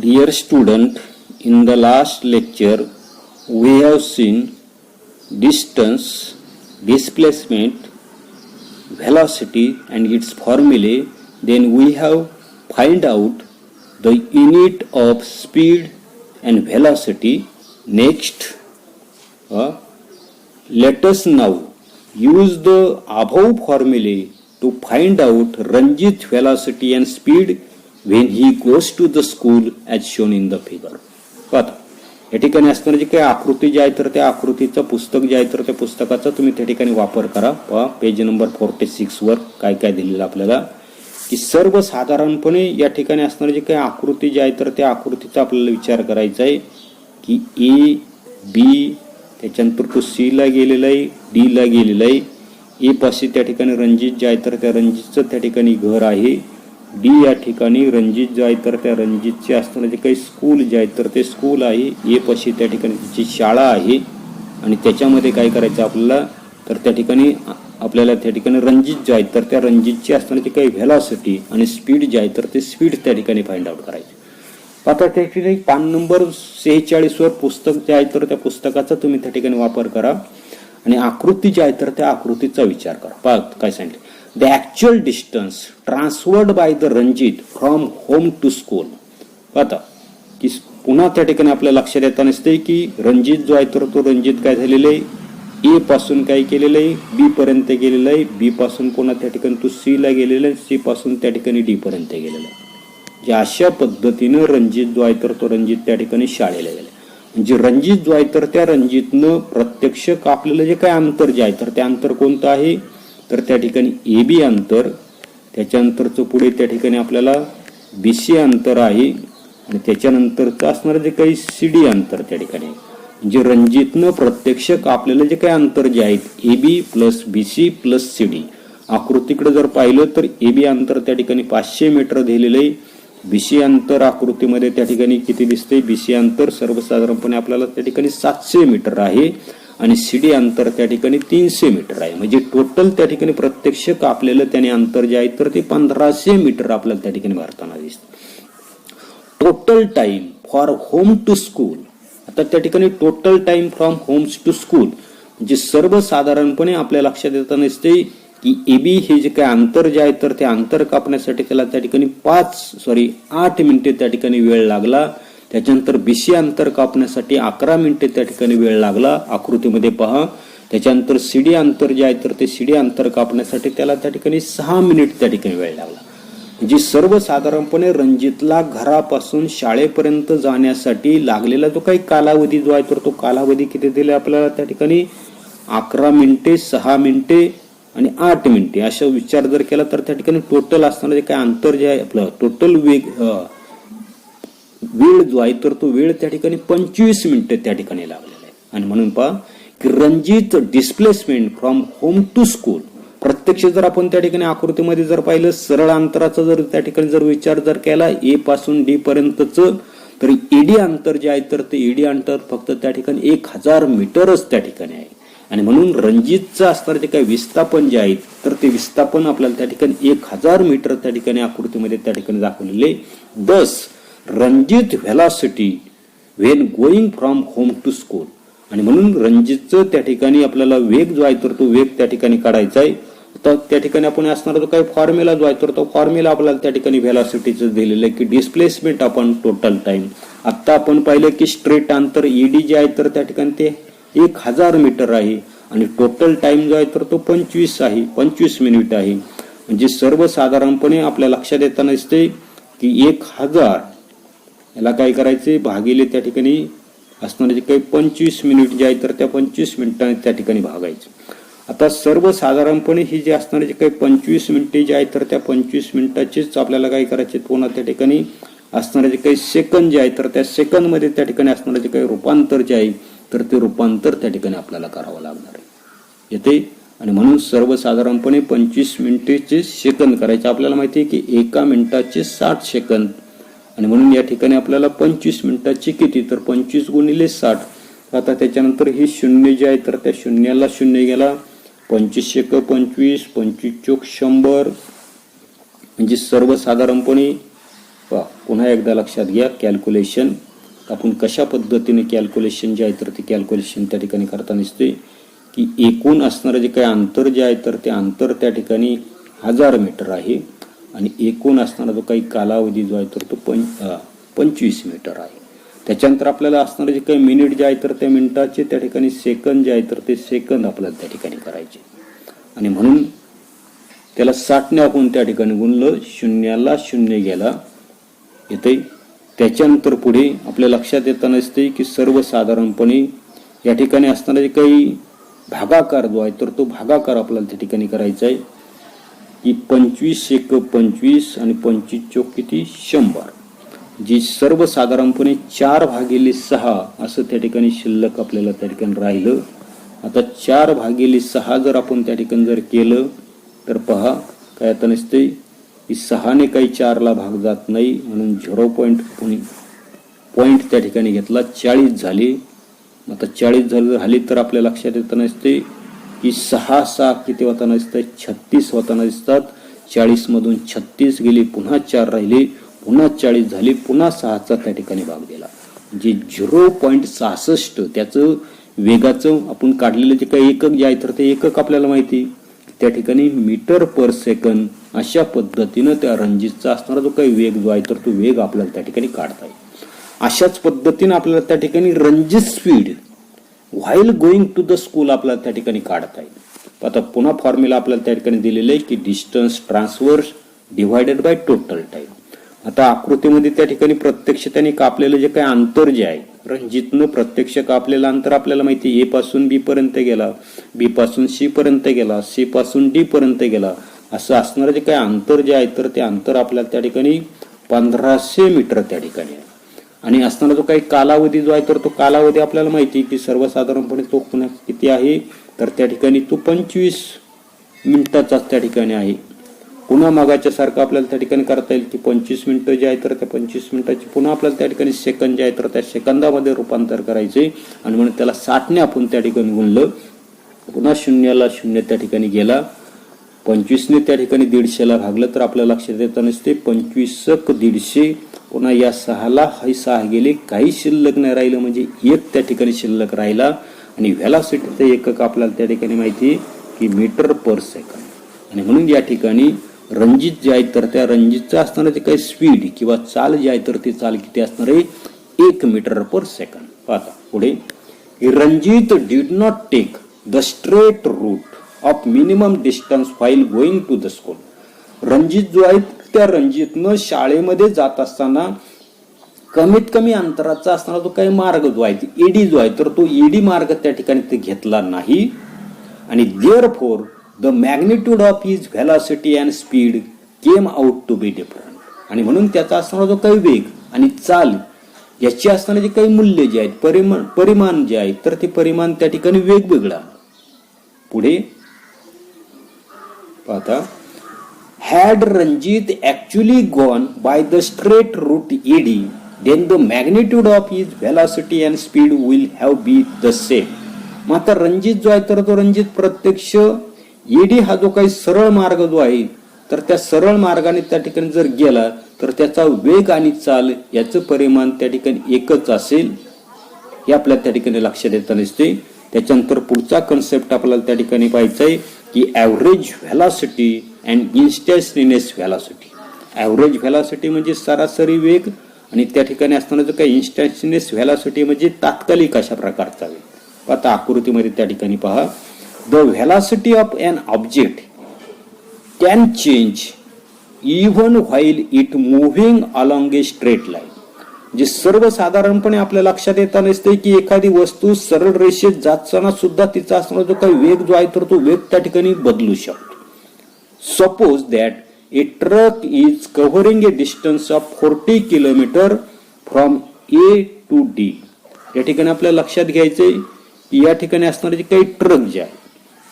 Dear student, in the last lecture we have seen distance, displacement, velocity and its formulae. Then we have find out the unit of speed and velocity. Next, let us now use the above formulae to find out Ranjit velocity and speed when he goes to the school as shown in the figure. आता या ठिकाणी असणारी जी काही आकृती जी आहे तर त्या आकृतीचं पुस्तक जे आहे तर त्या पुस्तकाचा तुम्ही त्या ठिकाणी वापर करा. पहा पेज नंबर 46 वर काय काय दिलेलं आपल्याला की सर्वसाधारणपणे या ठिकाणी असणारी जी काही आकृती जी आहे तर त्या आकृतीचा आपल्याला विचार करायचा आहे की ए बी त्याच्यानंतर तो सी ला गेलेला आहे, डी ला गेलेला आहे. ए पाशी त्या ठिकाणी रणजित जे आहे तर त्या रणजितचं त्या ठिकाणी घर आहे. डी या ठिकाणी रणजित जे आहे तर त्या रणजितचे असणारे जे काही स्कूल जे आहे तर ते स्कूल आहे. ए पाशी त्या ठिकाणी तिची शाळा आहे आणि त्याच्यामध्ये काय करायचं आपल्याला तर त्या ठिकाणी आपल्याला त्या ठिकाणी रणजित जे आहे तर त्या रणजितची असणारी जी काही व्हेलॉसिटी आणि स्पीड जे आहे तर ते स्पीड त्या ठिकाणी फाइंड आउट करायची. आता त्या ठिकाणी पान नंबर 46 वर पुस्तक जे आहे तर त्या पुस्तकाचा तुम्ही त्या ठिकाणी वापर करा आणि आकृती जी आहे तर त्या आकृतीचा विचार करा. पहा काय सांगितले, the actual distance transferred by the Ranjit from home to school. आता की पुन्हा त्या ठिकाणी आपल्या लक्षात येताना असते की रणजित जो आहे तर तो रणजित काय झालेला आहे ए पासून काय केलेलं आहे बी पर्यंत गेलेला आहे. बी पासून पुन्हा त्या ठिकाणी तो सी ला गेलेला आहे. सी पासून त्या ठिकाणी डी पर्यंत गेलेला आहे. अशा पद्धतीनं रणजित जो आहे तर तो रणजित त्या ठिकाणी शाळेला गेला. म्हणजे रणजित जो आहे तर त्या रणजितनं प्रत्यक्ष कापलेलं जे काय अंतर जे आहे तर ते अंतर कोणतं आहे तर त्या ठिकाणी ए बी अंतर, त्याच्यानंतरचं पुढे त्या ठिकाणी आपल्याला बी सी अंतर आहे आणि त्याच्यानंतरचं असणारं जे काही सी डी अंतर त्या ठिकाणी. म्हणजे रणजितनं प्रत्यक्ष कापलेलं जे काही अंतर जे आहेत A B plus B C plus C D. आकृतीकडे जर पाहिलं तर ए बी अंतर त्या ठिकाणी 500 मीटर दिलेलं आहे. बीसी अंतर आकृतीमध्ये त्या ठिकाणी किती दिसते, बीसी अंतर सर्वसाधारणपणे आपल्याला त्या ठिकाणी 700 मीटर आहे आणि सीडी अंतर त्या ठिकाणी 300 मीटर आहे. म्हणजे टोटल त्या ठिकाणी प्रत्यक्ष कापलेलं त्याने अंतर जे आहे तर ते 1500 मीटर आपल्याला त्या ठिकाणी भरताना दिसतं. Total time for home to school. आता त्या ठिकाणी total time from homes to school म्हणजे सर्वसाधारणपणे आपल्या लक्षात येताना दिसते की ए बी हे जे काही अंतर जे आहे तर ते अंतर कापण्यासाठी त्याला त्या ठिकाणी 8 मिनिटे त्या ठिकाणी वेळ लागला. त्याच्यानंतर बीसी अंतर कापण्यासाठी 11 मिनिटे त्या ठिकाणी वेळ लागला आकृतीमध्ये पहा. त्याच्यानंतर सीडी अंतर जे आहे तर ते सीडी अंतर कापण्यासाठी त्याला त्या ठिकाणी 6 मिनिट त्या ठिकाणी वेळ लागला. म्हणजे सर्वसाधारणपणे रणजितला घरापासून शाळेपर्यंत जाण्यासाठी लागलेला जो काही कालावधी जो आहे तर तो कालावधी किती दिला आपल्याला त्या ठिकाणी 11 मिनिटे, 6 मिनिटे आणि 8 मिनिटे. असा विचार जर केला तर त्या ठिकाणी टोटल असणारे काय अंतर जे आहे आपलं टोटल वेळ जो आहे तर तो वेळ त्या ठिकाणी 25 मिनिटे त्या ठिकाणी लागलेला आहे. आणि म्हणून पहा की Ranjit displacement from home to school प्रत्यक्ष जर आपण त्या ठिकाणी आकृतीमध्ये जर पाहिलं सरळ अंतराचा जर त्या ठिकाणी जर विचार जर केला ए पासून डी पर्यंतच तर ईडी अंतर जे आहे तर ते ईडी अंतर फक्त त्या ठिकाणी 1000 मीटरच त्या ठिकाणी आहे. आणि म्हणून रणजितचं असणारे जे काही विस्थापन जे आहे तर ते विस्थापन आपल्याला त्या ठिकाणी 1000 मीटर त्या ठिकाणी आकृतीमध्ये त्या ठिकाणी दाखवलेले. This Ranjit velocity when going from home to school. आणि म्हणून रणजितचं त्या ठिकाणी आपल्याला वेग जो आहे तर तो वेग त्या ठिकाणी काढायचा आहे. तर त्या ठिकाणी आपण असणारा जो काही फॉर्म्युला जो आहे तर तो फॉर्म्युला आपल्याला त्या ठिकाणी व्हेलॉसिटीचं दिलेलं आहे की डिस्प्लेसमेंट आपण टोटल टाइम. आता आपण पाहिलं की स्ट्रेट अंतर ईडी जे आहे तर त्या ठिकाणी ते 1000 मीटर आहे आणि टोटल टाइम जो आहे तर तो 25 मिनिट आहे. म्हणजे सर्वसाधारणपणे आपल्या लक्षात येताना दिसते की 1000 याला काय करायचे भागिले त्या ठिकाणी असणारे जे काही 25 मिनिट जे आहे तर त्या 25 मिनिटांनी त्या ठिकाणी भागायचे. आता सर्वसाधारणपणे ही जे असणारे जे काही 25 मिनिटे जे आहे तर त्या 25 मिनिटाचेच आपल्याला काय करायचे पुन्हा त्या ठिकाणी असणारे जे काही सेकंद जे आहे तर त्या सेकंद मध्ये त्या ठिकाणी असणारे जे काही रूपांतर जे आहे तर ते रूपांतर त्या ठिकाणी आपल्याला करावं लागणार आहे येते. आणि म्हणून सर्वसाधारणपणे 25 मिनिटेचे सेकंद करायचे. आपल्याला माहिती आहे की 1 मिनिटाचे 60 सेकंद आणि म्हणून या ठिकाणी आपल्याला 25 मिनिटाचे किती तर 25 गुणिले 60. आता त्याच्यानंतर ही शून्य जे आहे तर त्या शून्याला शून्य गेला 25 × 25 25 × 100 म्हणजे सर्वसाधारणपणे पुन्हा एकदा लक्षात घ्या, कॅल्क्युलेशन आपण कशा पद्धतीने कॅल्क्युलेशन जे आहे तर ते कॅल्क्युलेशन त्या ठिकाणी करताना दिसते की एकूण असणारं जे काही अंतर जे आहे तर ते अंतर त्या ठिकाणी 1000 मीटर आहे आणि एकूण असणारा जो काही कालावधी जो आहे तर तो 25 मीटर आहे. त्याच्यानंतर आपल्याला असणारे जे काही मिनिट जे आहे तर त्या मिनिटाचे त्या ठिकाणी सेकंद जे आहे तर ते सेकंद आपल्याला त्या ठिकाणी करायचे आणि म्हणून त्याला 60 ने आपण त्या ठिकाणी गुणलं, 0ला 0 गेला येते. त्याच्यानंतर पुढे आपल्या लक्षात येताना दिसते की सर्वसाधारणपणे या ठिकाणी असणारा जे काही भागाकार जो आहे तर तो भागाकार आपल्याला त्या ठिकाणी करायचा आहे की 25 एक 25 आणि 25 चौक किती 100, जी सर्वसाधारणपणे 4/6 असं त्या ठिकाणी शिल्लक आपल्याला त्या ठिकाणी राहिलं. आता 4/6 जर आपण त्या ठिकाणी जर केलं तर पहा काय आता नसते की 6 ने काही 4ला भाग जात नाही म्हणून 0 पॉईंट त्या ठिकाणी घेतला, 40 झाले. आता 40 झाली तर आपल्या लक्षात येताना दिसते की 6 किती होताना दिसतात 36 होताना दिसतात. 40 मधून 36 गेले, पुन्हा 4 राहिले, पुन्हा 40 झाले, पुन्हा 6चा त्या ठिकाणी भाग दिला, जे 0.66 त्याचं वेगाचं आपण काढलेलं जे काही एकक जे आहे तर ते एकक आपल्याला माहिती त्या ठिकाणी मीटर पर सेकंद. अशा पद्धतीनं त्या रणजितचा असणारा जो काही वेग जो आहे तर तो वेग आपल्याला त्या ठिकाणी काढता येईल. अशाच पद्धतीनं आपल्याला त्या ठिकाणी Ranjit speed while going to the school आपल्याला त्या ठिकाणी काढता येईल. आता पुन्हा फॉर्म्युला आपल्याला त्या ठिकाणी दिलेलं आहे की distance transverse divided by total time. आता आकृतीमध्ये त्या ठिकाणी प्रत्यक्ष त्याने कापलेलं जे काही अंतर जे आहे रणजितनं प्रत्यक्ष कापलेलं अंतर आपल्याला माहिती, ए पासून बी पर्यंत गेला, बी पासून सी पर्यंत गेला, सी पासून डी पर्यंत गेला, असं असणारं जे काही अंतर जे आहे तर ते अंतर आपल्याला त्या ठिकाणी 1500 मीटर त्या ठिकाणी आहे. आणि असणारा जो काही कालावधी जो आहे तर तो कालावधी आपल्याला माहिती की सर्वसाधारणपणे तो पुन्हा किती आहे तर त्या ठिकाणी तो 25 मिनिटाचाच त्या ठिकाणी आहे. पुन्हा मागाच्या सारखं आपल्याला त्या ठिकाणी करता येईल की 25 मिनिटं जे आहे तर त्या 25 मिनिटाची पुन्हा आपल्याला त्या ठिकाणी सेकंद जे आहे तर त्या सेकंदामध्ये रूपांतर करायचे आणि म्हणून त्याला 60 ने आपण त्या ठिकाणी गुणलं, पुन्हा 0ला 0 त्या ठिकाणी गेला, 25 ने त्या ठिकाणी 150ला भागलं तर आपल्या लक्षात येताना ते 25 150, पुन्हा या 6ला 6 गेले, काही शिल्लक नाही राहिलं म्हणजे 1 त्या ठिकाणी शिल्लक राहिला आणि व्हेलॉसिटीचं एकक आपल्याला त्या ठिकाणी माहिती की मीटर पर सेकंद. आणि म्हणून या ठिकाणी रणजित जे आहे तर त्या रणजितचं असणारं जे काही स्पीड किंवा चाल जे आहे तर ती चाल किती असणार आहे 1 मीटर पर सेकंद. पाहता पुढे Ranjit did not take the straight route of minimum distance while going to the school. Ranjit जो आहे त्या रणजितनं शाळेमध्ये जात असताना कमीत कमी अंतराचा असणारा जो काही मार्ग जो आहे एडी जो आहे तर तो एडी मार्ग त्या ठिकाणी ते घेतला नाही आणि therefore the magnitude of his velocity and speed came out to be different. आणि म्हणून त्याचा असणारा जो काही वेग आणि चाल याची असणारे जे काही मूल्य जे आहेत परिमाण जे आहे तर ते परिमाण त्या ठिकाणी वेगवेगळा. पुढे पाहता had Ranjit actually gone by the straight route ED, then the magnitude of his velocity and speed will have been the same. मात्र रणजित जो आहे तर तो रणजित प्रत्यक्ष ED हा जो काही सरळ मार्ग जो आहे तर त्या सरळ मार्गाने त्या ठिकाणी जर गेला तर त्याचा वेग आणि चाल याचं परिमाण त्या ठिकाणी एकच असेल हे आपल्याला त्या ठिकाणी लक्षात येताना दिसते. त्याच्यानंतर पुढचा कन्सेप्ट आपल्याला त्या ठिकाणी पाहायचा आहे की average velocity and instantaneous velocity. Average velocity म्हणजे सरासरी वेग आणि त्या ठिकाणी असताना जो काही इन्स्टंटेनियस व्हेलॉसिटी म्हणजे तात्कालिक अशा प्रकारचा वेग. आता आकृतीमध्ये त्या ठिकाणी पहा the velocity of an object can change even while it moving along a straight line. जे सर्वसाधारणपणे आपल्या लक्षात येताना दिसते की एखादी वस्तू सरळ रेषेत जाताना सुद्धा तिचा असणारा जो काही वेग जो आहे तर तो वेग त्या ठिकाणी बदलू शकतो. Suppose that a truck is covering a distance of 40 kilometre from A to D. या ठिकाणी आपल्याला लक्षात घ्यायचंय की या ठिकाणी असणारे जे काही ट्रक जे आहे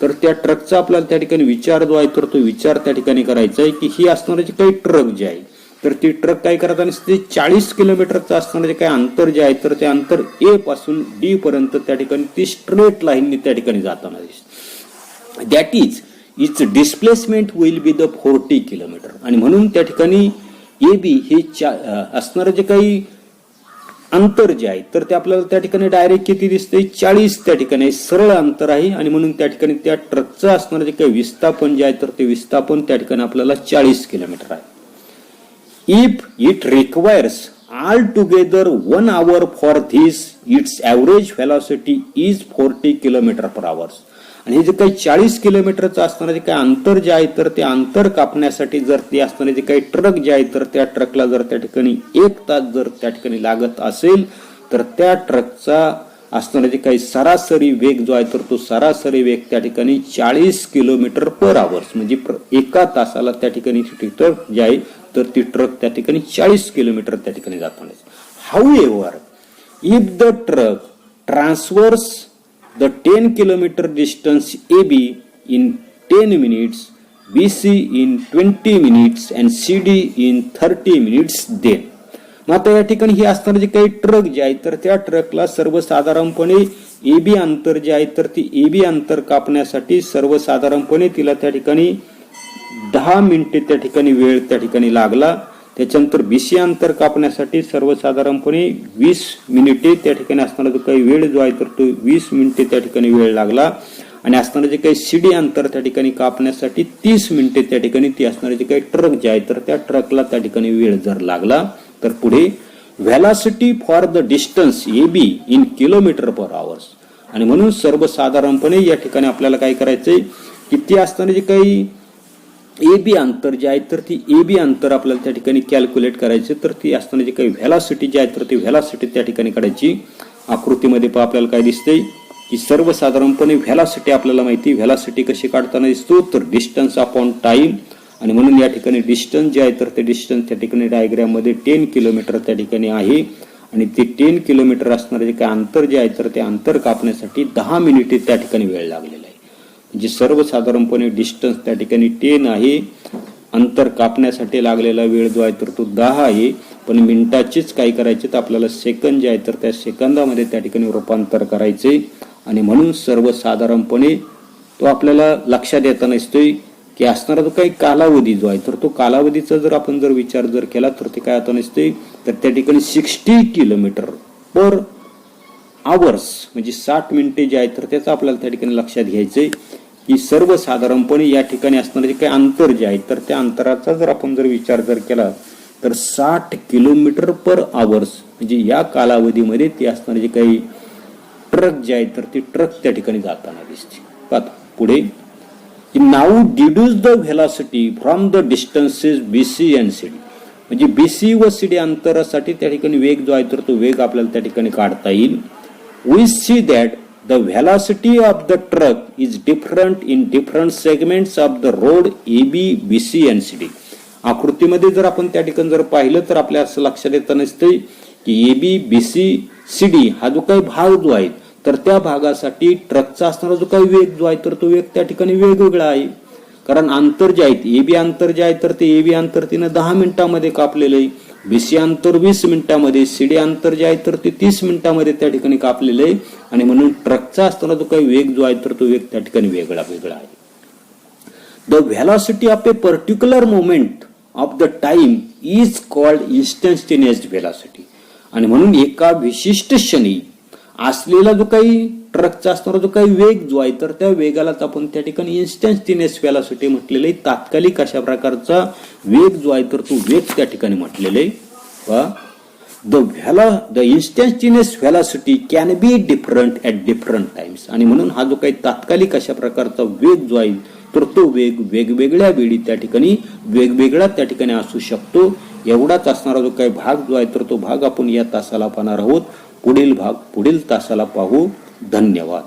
तर त्या ट्रकचा आपल्याला त्या ठिकाणी विचार जो आहे तर तो विचार त्या ठिकाणी करायचा आहे की ही असणारे जे काही ट्रक जे आहे तर ती ट्रक काय करताना 40 किलोमीटरचं असणारं जे काही अंतर जे आहे तर ते अंतर ए पासून डी पर्यंत त्या ठिकाणी ती स्ट्रेट लाईनने त्या ठिकाणी जाताना दिसते. That is it's displacement will be the 40 kilometre. आणि म्हणून त्या ठिकाणी ए बी हे असणारं जे काही अंतर जे आहे तर ते आपल्याला त्या ठिकाणी डायरेक्ट किती दिसतंय 40 त्या ठिकाणी सरळ अंतर आहे आणि म्हणून त्या ठिकाणी त्या ट्रकचं असणारं जे काही विस्थापन जे आहे तर ते विस्थापन त्या ठिकाणी आपल्याला 40 किलोमीटर आहे. If it requires all together 1 hour for this it's average velocity is 40 kilometre per hours. आणि हे जे काही 40 किलोमीटरचं असणारं जे काही अंतर जे आहे तर ते अंतर कापण्यासाठी जर ते असणारे जे काही ट्रक जे आहे तर त्या ट्रकला जर त्या ठिकाणी 1 तास जर त्या ठिकाणी लागत असेल तर त्या ट्रकचा असणारा जे काही सरासरी वेग जो आहे तर तो सरासरी वेग त्या ठिकाणी 40 किलोमीटर पर आवर्स म्हणजे एका तासाला त्या ठिकाणी ट्रक जे आहे तर ती ट्रक त्या ठिकाणी 40 किलोमीटर त्या ठिकाणी जाताना. However if the truck transverse the 10 kilometer distance AB in 10 minutes, BC in 20 minutes and CD in 30 minutes then. मग आता या ठिकाणी ही असणारे जे काही ट्रक जे आहे तर त्या ट्रकला सर्वसाधारणपणे AB अंतर जे आहे तर ती AB अंतर कापण्यासाठी सर्वसाधारणपणे तिला त्या ठिकाणी 10 मिनिटे त्या ठिकाणी वेळ त्या ठिकाणी लागला. त्याच्यानंतर बीसी अंतर कापण्यासाठी सर्वसाधारणपणे 20 मिनिटे त्या ठिकाणी असणारा जो काही वेळ जो आहे तर तो 20 मिनिटे त्या ठिकाणी वेळ लागला. आणि असणारं जे काही सीडी अंतर त्या ठिकाणी कापण्यासाठी 30 मिनिटे त्या ठिकाणी ती असणारे जे काही ट्रक जे आहे तर त्या ट्रकला त्या ठिकाणी वेळ जर लागला तर पुढे velocity for the distance A be in kilometre per hours. आणि म्हणून सर्वसाधारणपणे या ठिकाणी आपल्याला काय करायचंय की ती असणारे जे काही ए बी अंतर जे आहे तर ती ए बी अंतर आपल्याला त्या ठिकाणी कॅल्क्युलेट करायचे तर ती असताना जी काही व्हेलॉसिटी जी आहे तर ती व्हेलॉसिटी त्या ठिकाणी काढायची. आकृतीमध्ये आपल्याला काय दिसतंय की सर्वसाधारणपणे व्हेलॉसिटी आपल्याला माहिती व्हेलॉसिटी कशी काढताना दिसतो तर डिस्टन्स अपॉन टाइम. आणि म्हणून या ठिकाणी डिस्टन्स जे आहे तर ते डिस्टन्स त्या ठिकाणी डायग्राम मध्ये 10 किलोमीटर त्या ठिकाणी आहे आणि ते 10 किलोमीटर असणारे जे काही अंतर जे आहे तर ते अंतर कापण्यासाठी 10 मिनिटे त्या ठिकाणी वेळ लागलेला आहे. म्हणजे सर्वसाधारणपणे डिस्टन्स त्या ठिकाणी 10 आहे, अंतर कापण्यासाठी लागलेला वेळ जो आहे तर तो 10 आहे. पण मिनिटाचीच काय करायचे तर आपल्याला सेकंद जे आहे तर त्या सेकंदामध्ये त्या ठिकाणी रूपांतर करायचे. आणि म्हणून सर्वसाधारणपणे तो आपल्याला लक्षात येताना दिसतोय की असणारा जो काही कालावधी जो आहे तर तो कालावधीचा जर आपण जर विचार जर केला तर ते काय आता नसते तर त्या ठिकाणी 60 किलोमीटर पर आवर्स म्हणजे 60 मिनिटे जे आहे तर त्याचं आपल्याला त्या ठिकाणी लक्षात घ्यायचंय की सर्वसाधारणपणे या ठिकाणी असणारे जे काही अंतर जे आहे तर त्या अंतराचा जर आपण जर विचार जर केला तर 60 किलोमीटर पर आवर्स म्हणजे या कालावधीमध्ये ते असणारे जे काही ट्रक जे आहे तर ती ट्रक त्या ठिकाणी जाताना दिसते. पुढे now deduce the velocity from the distances BC and CD म्हणजे बीसी व सीडी अंतरासाठी त्या ठिकाणी वेग जो आहे तर तो वेग आपल्याला त्या ठिकाणी काढता येईल. We see that the velocity of the truck is different in different segments of the road AB, BC and CD. आकृतीमध्ये जर आपण त्या ठिकाणी जर पाहिलं तर आपल्या असं लक्षात येतं नसते की AB, BC, CD हा जो काही भाग जो आहे तर त्या भागासाठी ट्रकचा असणारा जो काही वेग जो आहे तर तो वेग त्या ठिकाणी वेगवेगळा आहे. कारण अंतर जे आहे AB अंतर जे आहे तर ते AB अंतर तिनं 10 मिनिटांमध्ये कापलेलं आहे, बीसी अंतर 20 मिनिटांमध्ये, सीडी अंतर जे आहे तर ते 30 मिनिटांमध्ये त्या ठिकाणी कापलेलं आहे. आणि म्हणून ट्रकचा असताना जो काही वेग जो आहे तर तो वेग त्या ठिकाणी वेगळा आहे. The velocity of A particular moment of the time is called instantaneous velocity. आणि म्हणून एका विशिष्ट क्षणी असलेला जो काही ट्रकचा असणारा जो काही वेग जो आहे तर त्या वेगालाच आपण त्या ठिकाणी इन्स्टंटेनियस व्हेलॉसिटी म्हटलेलं आहे. तात्कालिक अशा प्रकारचा वेग जो आहे तर तो वेग त्या ठिकाणी म्हटलेलं आहे. The instantaneous velocity can be different at different times. आणि म्हणून हा जो काही तात्कालिक अशा प्रकारचा वेग जो आहे तर तो वेग वेगवेगळ्या वेळी त्या ठिकाणी वेगवेगळा त्या ठिकाणी असू शकतो. एवढाच असणारा जो काही भाग जो आहे तर तो भाग आपण या तासाला पाहणार आहोत. पुढील भाग पुढील तासाला पाहू. धन्यवाद.